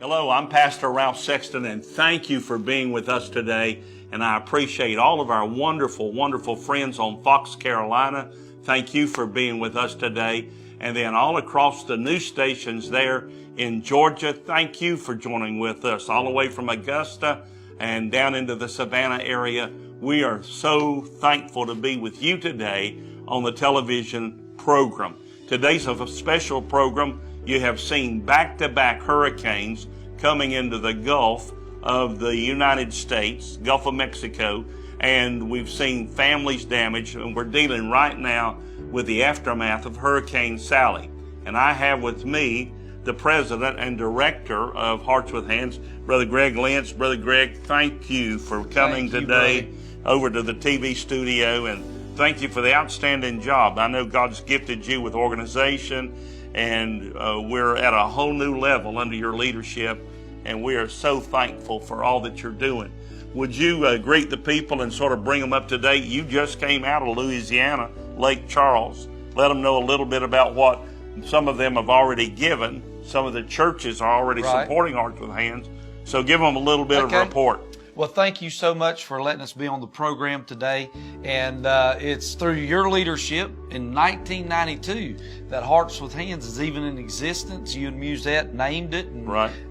Hello, I'm Pastor Ralph Sexton, and thank you for being with us today. And I appreciate all of our wonderful, wonderful friends on Fox, Carolina. Thank you for being with us today. And then all across the news stations there in Georgia, thank you for joining with us. All the way from Augusta and down into the Savannah area, we are so thankful to be with you today on the television program. Today's a special program. You have seen back-to-back hurricanes coming into the Gulf of the United States, Gulf of Mexico, and we've seen families damaged, and we're dealing right now with the aftermath of Hurricane Sally. And I have with me the president and director of Hearts with Hands, Brother Greg Lentz. Brother Greg, thank you for coming today over to the TV studio, and thank you for the outstanding job. I know God's gifted you with organization, and we're at a whole new level under your leadership, and we are so thankful for all that you're doing. Would you greet the people and sort of bring them up to date? You just came out of Louisiana, Lake Charles. Let them know a little bit about what some of them have already given. Some of the churches are already supporting Hearts with Hands. So give them a little bit of a report. Well, thank you so much for letting us be on the program today. And it's through your leadership in 1992 that Hearts with Hands is even in existence. You and Musette named it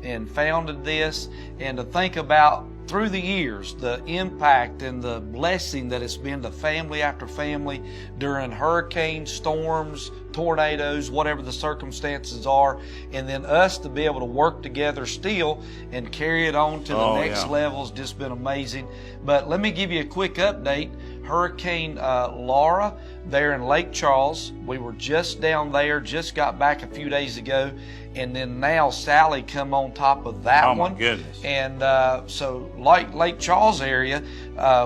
and founded this. And to think about through the years, the impact and the blessing that it's been to family after family during hurricanes, storms, tornadoes, whatever the circumstances are, and then us to be able to work together still and carry it on to the next level has just been amazing. But let me give you a quick update. Hurricane Laura there in Lake Charles, we were just down there, just got back a few days ago, and then now Sally come on top of that one. Oh my goodness. And so like Lake Charles area,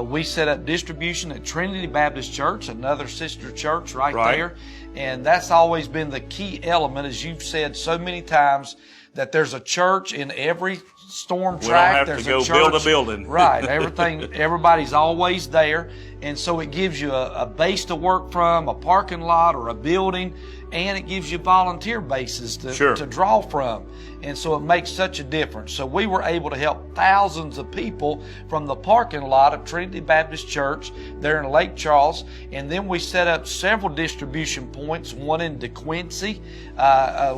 we set up distribution at Trinity Baptist Church, another sister church right there. And that's always been the key element, as you've said so many times, that there's a church in every storm track. There's a church. Build a building. Right. Everybody's always there. And so it gives you a base to work from, a parking lot or a building, and it gives you volunteer bases to draw from. And so it makes such a difference. So we were able to help thousands of people from the parking lot of Trinity Baptist Church there in Lake Charles. And then we set up several distribution points, one in DeQuincy,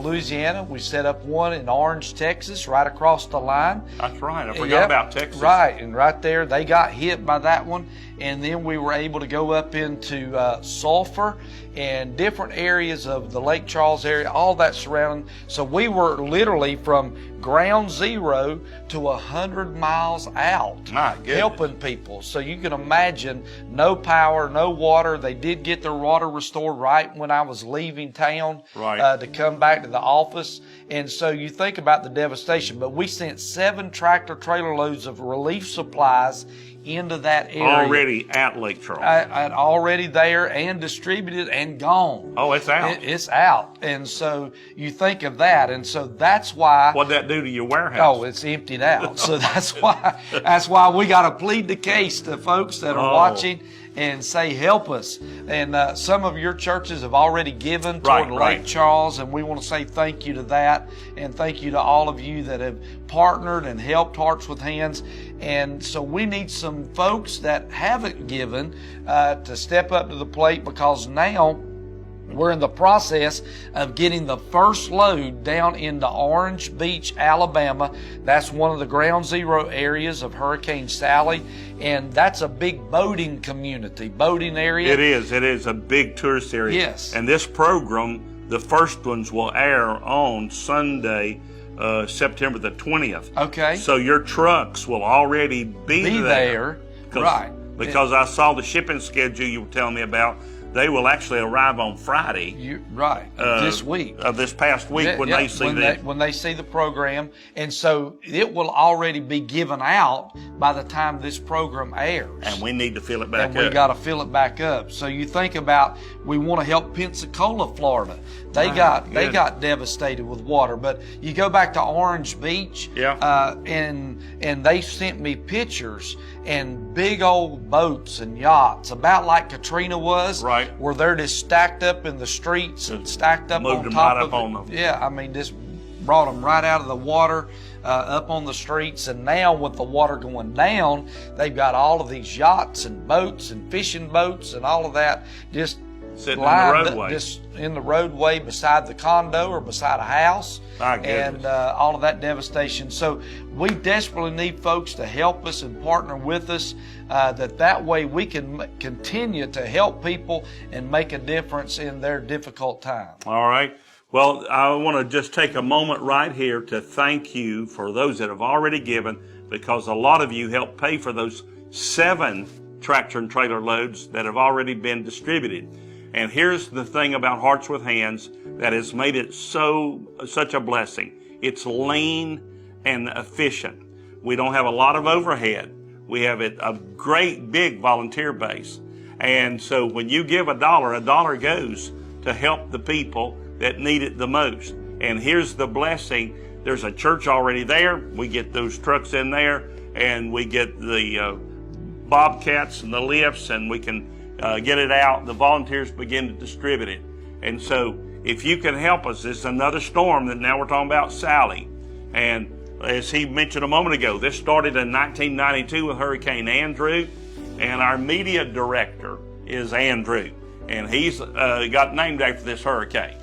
Louisiana. We set up one in Orange, Texas, right across the line. That's right. I forgot about Texas. Right. And right there, they got hit by that one. And then we were able to go up into Sulphur and different areas of the Lake Charles area, all that surrounding. So we were literally from ground zero to 100 miles out helping people. So you can imagine, no power, no water. They did get their water restored right when I was leaving town to come back to the office. And so you think about the devastation. But we sent 7 tractor trailer loads of relief supplies into that area. Already at Lake Charles. Already there and distributed and gone. Oh, it's out. It's out. And so you think of that. And so that's why. What'd that do to your warehouse? Oh, it's emptied out. So that's why we got to plead the case to folks that are watching and say, help us. And some of your churches have already given toward Lake Charles, and we want to say thank you to that, and thank you to all of you that have partnered and helped Hearts with Hands. And so we need some folks that haven't given to step up to the plate, because now we're in the process of getting the first load down into Orange Beach, Alabama. That's one of the ground zero areas of Hurricane Sally, and that's a big boating community, boating area. It is a big tourist area. Yes. And this program, the first ones will air on Sunday, September the 20th. Okay. So your trucks will already be there. Right. Because I saw the shipping schedule you were telling me about. They will actually arrive on Friday. This week. This past week when they see the program. And so it will already be given out by the time this program airs. And we need to fill it back up. And we got to fill it back up. So you think about, we want to help Pensacola, Florida. They got devastated with water. But you go back to Orange Beach, and they sent me pictures and big old boats and yachts, about like Katrina was, where they're just stacked up in the streets and stacked up on top of it. Yeah, I mean, just brought them right out of the water. up on the streets. And now with the water going down, they've got all of these yachts and boats and fishing boats and all of that just sitting in the roadway. Just in the roadway beside the condo or beside a house. My goodness. And all of that devastation. So we desperately need folks to help us and partner with us, that way we can continue to help people and make a difference in their difficult time. All right. Well, I want to just take a moment right here to thank you for those that have already given, because a lot of you helped pay for those 7 tractor and trailer loads that have already been distributed. And here's the thing about Hearts with Hands that has made it such a blessing. It's lean and efficient. We don't have a lot of overhead. We have a great big volunteer base. And so when you give a dollar goes to help the people that need it the most. And here's the blessing. There's a church already there. We get those trucks in there, and we get the bobcats and the lifts, and we can get it out. The volunteers begin to distribute it. And so if you can help us, this is another storm that now we're talking about, Sally. And as he mentioned a moment ago, this started in 1992 with Hurricane Andrew, and our media director is Andrew, and he's got named after this hurricane.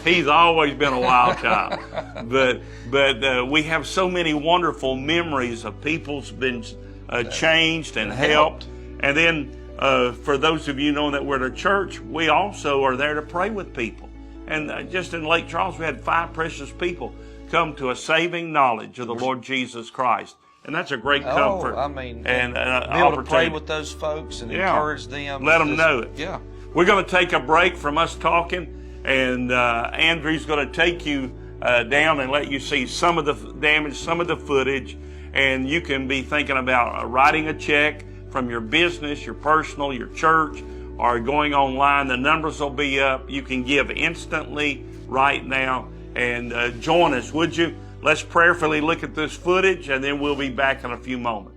He's always been a wild child. But we have so many wonderful memories of people's been changed and helped. And then for those of you knowing that we're at a church, we also are there to pray with people. And just in Lake Charles, we had 5 precious people come to a saving knowledge of the Lord Jesus Christ. And that's a great comfort. I mean, and be able to pray with those folks and encourage them. Let them know it. Yeah. We're going to take a break from us talking, and Andrew's going to take you down and let you see some of the damage, some of the footage, and you can be thinking about writing a check from your business, your personal, your church, or going online. The numbers will be up. You can give instantly right now. And join us, would you? Let's prayerfully look at this footage, and then we'll be back in a few moments.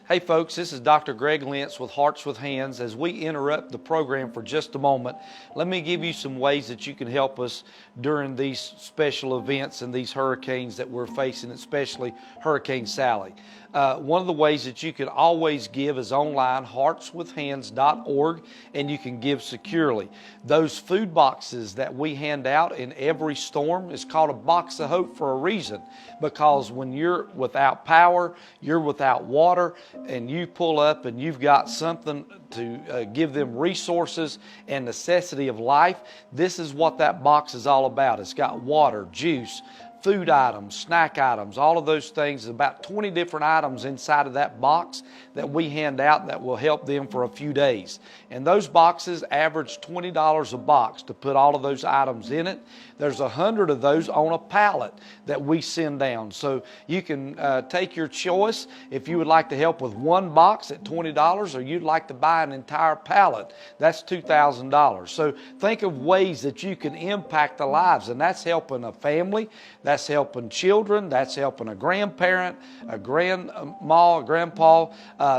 Hey folks, this is Dr. Greg Lentz with Hearts with Hands. As we interrupt the program for just a moment, let me give you some ways that you can help us during these special events and these hurricanes that we're facing, especially Hurricane Sally. One of the ways that you can always give is online, heartswithhands.org, and you can give securely. Those food boxes that we hand out in every storm is called a box of hope for a reason, because when you're without power, you're without water, and you pull up and you've got something to give them resources and necessity of life, this is what that box is all about. It's got water, juice, food items, snack items, all of those things. There's about 20 different items inside of that box that we hand out that will help them for a few days. And those boxes average $20 a box to put all of those items in it. There's 100 of those on a pallet that we send down. So you can take your choice if you would like to help with one box at $20, or you'd like to buy an entire pallet. That's $2,000. So think of ways that you can impact the lives, and that's helping a family, that's helping children, that's helping a grandparent, a grandma, a grandpa,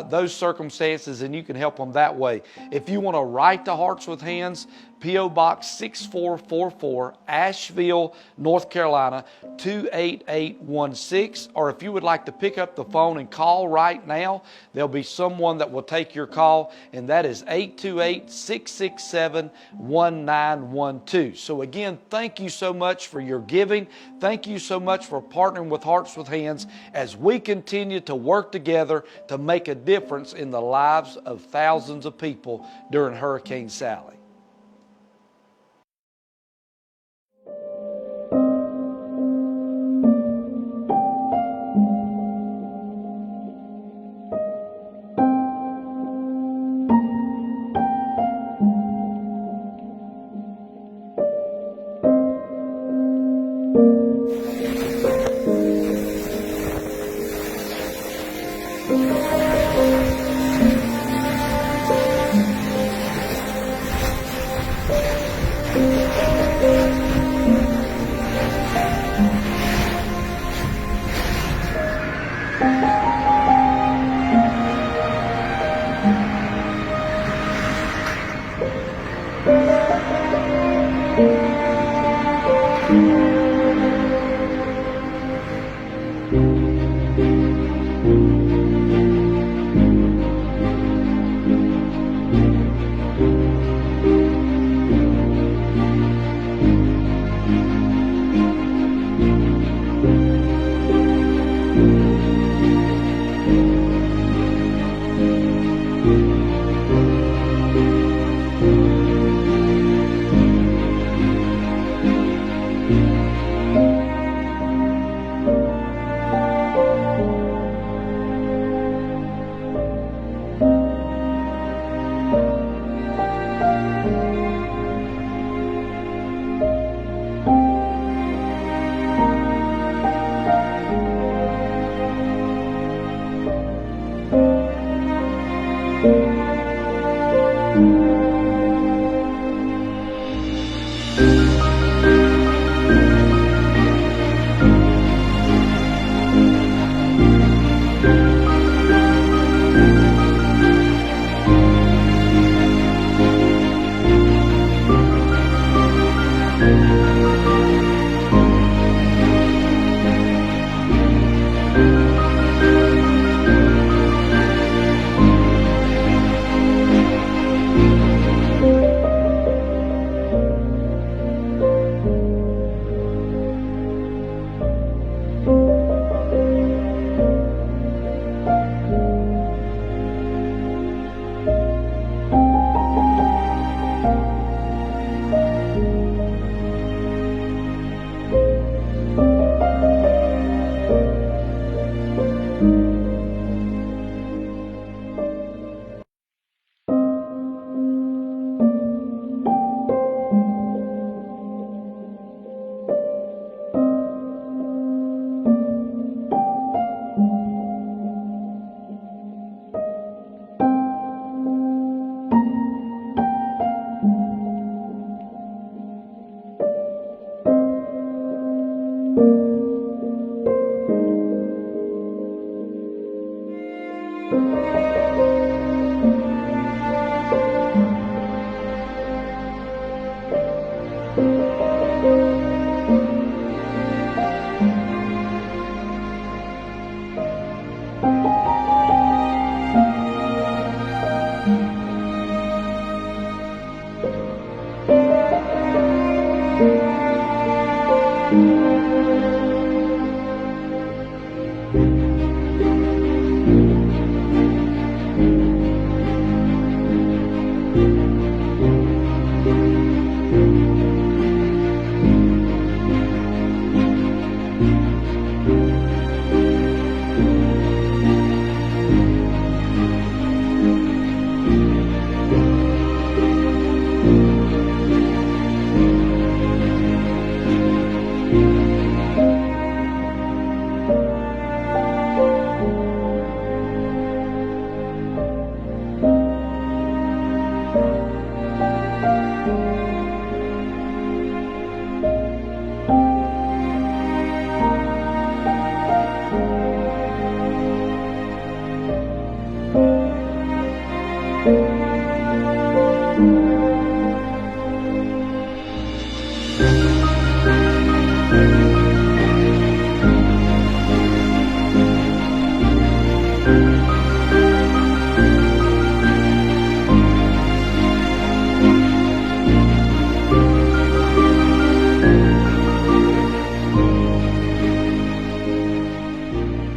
those circumstances, and you can help them that way. If you want to write to Hearts with Hands, P.O. Box 6444, Asheville, North Carolina, 28816. Or if you would like to pick up the phone and call right now, there'll be someone that will take your call, and that is 828-667-1912. So again, thank you so much for your giving. Thank you so much for partnering with Hearts with Hands as we continue to work together to make a difference in the lives of thousands of people during Hurricane Sally.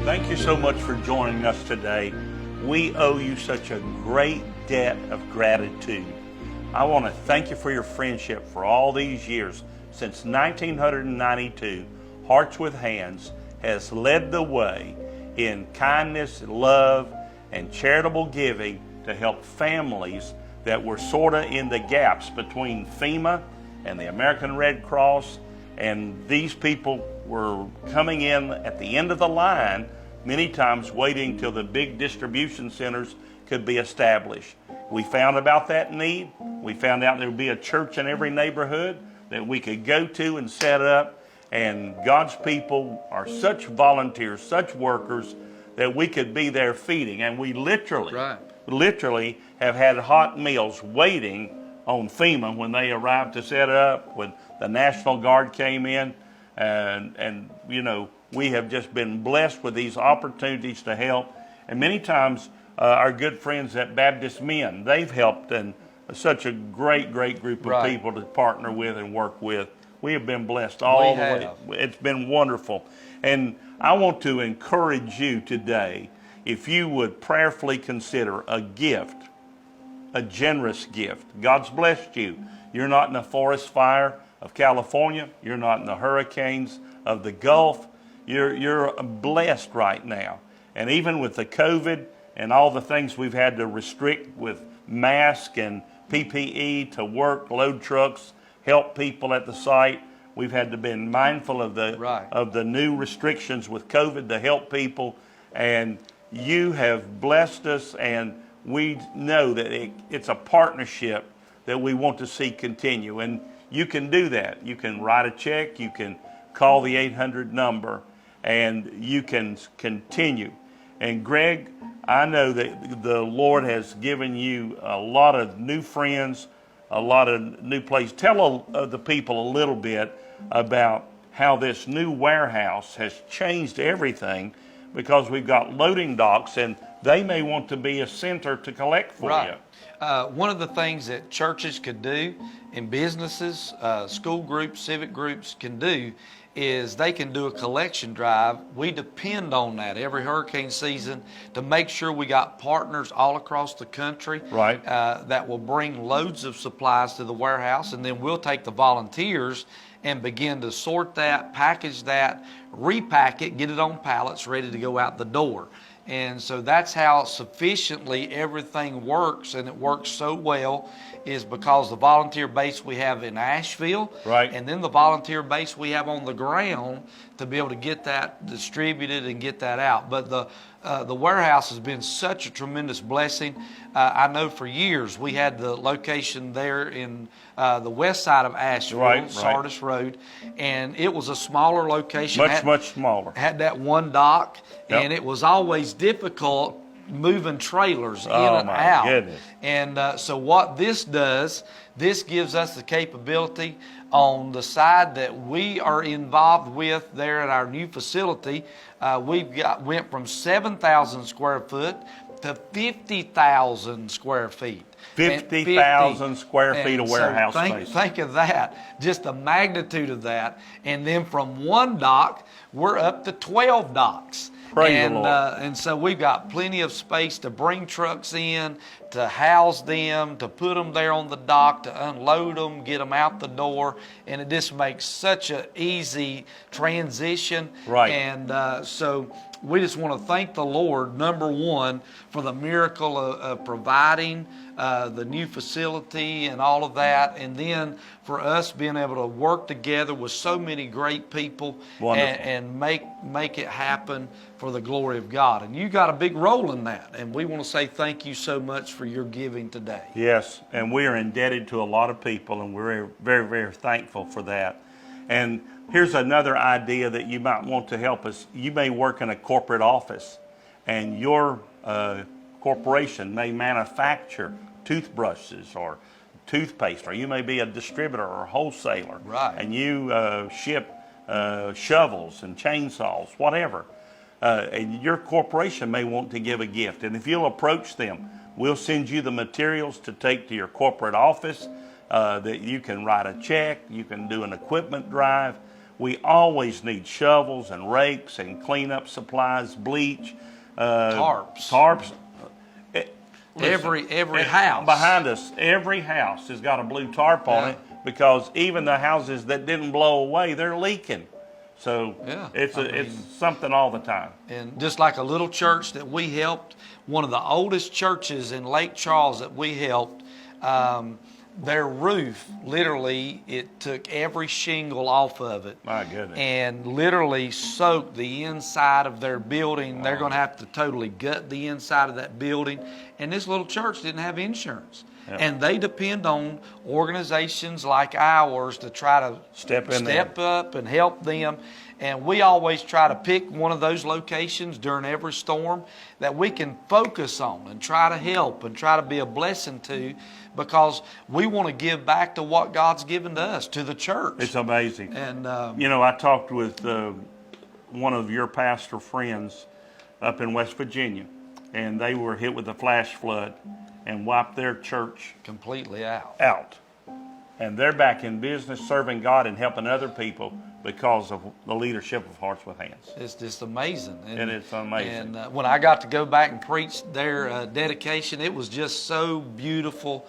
Thank you so much for joining us today. We owe you such a great debt of gratitude. I want to thank you for your friendship for all these years. Since 1992, Hearts with Hands has led the way in kindness, love, and charitable giving to help families that were sort of in the gaps between FEMA and the American Red Cross, and these people were coming in at the end of the line, many times waiting till the big distribution centers could be established. We found about that need. We found out there would be a church in every neighborhood that we could go to and set up, and God's people are such volunteers, such workers, that we could be there feeding. And we literally have had hot meals waiting on FEMA when they arrived to set up, when the National Guard came in, and you know, we have just been blessed with these opportunities to help. And many times our good friends at Baptist Men, they've helped, and such a great group of people to partner with and work with. We have been blessed all the way. It's been wonderful. And I want to encourage you today, if you would prayerfully consider a gift, a generous gift. God's blessed you. You're not in the forest fire of California. You're not in the hurricanes of the Gulf. You're blessed right now. And even with the COVID and all the things we've had to restrict with masks and PPE to work, load trucks, help people at the site, we've had to be mindful of the new restrictions with COVID to help people. And you have blessed us, and we know that it's a partnership that we want to see continue. And you can do that. You can write a check, you can call the 800 number, and you can continue. And Greg, I know that the Lord has given you a lot of new friends, a lot of new places. Tell the people a little bit about how this new warehouse has changed everything, because we've got loading docks, and they may want to be a center to collect for you. One of the things that churches could do, and businesses, school groups, civic groups can do, is they can do a collection drive. We depend on that every hurricane season to make sure we got partners all across the country that will bring loads of supplies to the warehouse, and then we'll take the volunteers and begin to sort that, package that, repack it, get it on pallets ready to go out the door. And so that's how sufficiently everything works, and it works so well, is because the volunteer base we have in Asheville, and then the volunteer base we have on the ground to be able to get that distributed and get that out. But the warehouse has been such a tremendous blessing. I know for years we had the location there in the west side of Asheville, Sardis Road, and it was a smaller location. Much smaller. Had that one dock, and it was always difficult moving trailers in Oh, and my out. goodness. And so what this does, this gives us the capability on the side that we are involved with there at our new facility. Went from 7,000 square foot to 50,000 square feet. 50,000 square feet of And warehouse so space. think of that, just the magnitude of that. And then from one dock, we're up to 12 docks. Praise the Lord. And so we've got plenty of space to bring trucks in, to house them, to put them there on the dock, to unload them, get them out the door, and it just makes such an easy transition. Right. And so we just want to thank the Lord, number one, for the miracle of providing the new facility and all of that, and then for us being able to work together with so many great people and make it happen for the glory of God. And you got a big role in that, and we want to say thank you so much for your giving today. Yes, and we are indebted to a lot of people, and we're very, very thankful for that. And here's another idea that you might want to help us. You may work in a corporate office, and your corporation may manufacture toothbrushes or toothpaste, or you may be a distributor or wholesaler. Right. And you ship shovels and chainsaws, whatever. And your corporation may want to give a gift. And if you'll approach them, we'll send you the materials to take to your corporate office, that you can write a check, you can do an equipment drive. We always need shovels and rakes and cleanup supplies, bleach, tarps. Every house behind us, every house has got a blue tarp on it, because even the houses that didn't blow away, they're leaking. So it's something all the time. And just like a little church that we helped, one of the oldest churches in Lake Charles that we helped, their roof, literally, it took every shingle off of it. My goodness. And literally soaked the inside of their building. They're going to have to totally gut the inside of that building. And this little church didn't have insurance. Yep. And they depend on organizations like ours to try to step up and help them. And we always try to pick one of those locations during every storm that we can focus on and try to help and try to be a blessing to, because we want to give back to what God's given to us, to the church. It's amazing. And I talked with one of your pastor friends up in West Virginia, and they were hit with a flash flood and wiped their church completely out. And they're back in business, serving God and helping other people because of the leadership of Hearts with Hands. It's just amazing. And it's amazing. And when I got to go back and preach their dedication, it was just so beautiful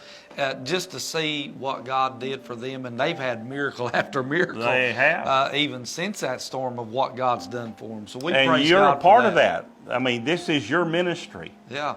just to see what God did for them. And they've had miracle after miracle. They have. Even since that storm of what God's done for them. So we and praise you're God a part for of that. I mean, this is your ministry. Yeah.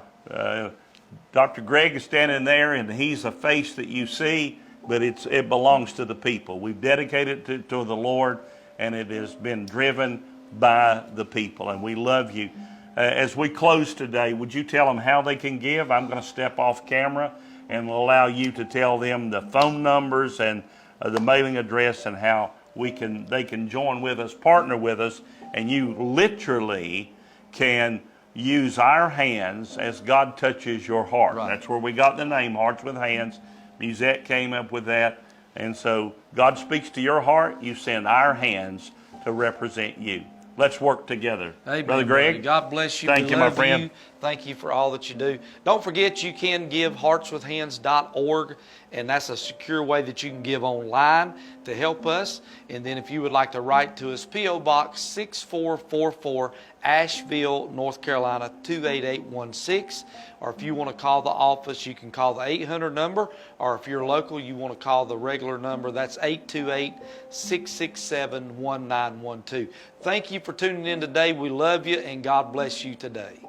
Dr. Greg is standing there, and he's a face that you see, but it belongs to the people. We've dedicated it to the Lord, and it has been driven by the people, and we love you. As we close today, would you tell them how they can give? I'm going to step off camera and will allow you to tell them the phone numbers and the mailing address, and how they can join with us, partner with us, and you literally can use our hands as God touches your heart. Right. That's where we got the name, Hearts with Hands. Musette came up with that. And so God speaks to your heart. You send our hands to represent you. Let's work together. Amen, Brother Greg. God bless you. Thank you, my friend. You. Thank you for all that you do. Don't forget, you can give heartswithhands.org, and that's a secure way that you can give online to help us. And then if you would like to write to us, P.O. Box 6444, Asheville, North Carolina 28816. Or if you want to call the office, you can call the 800 number. Or if you're local, you want to call the regular number. That's 828-667-1912. Thank you for tuning in today. We love you, and God bless you today.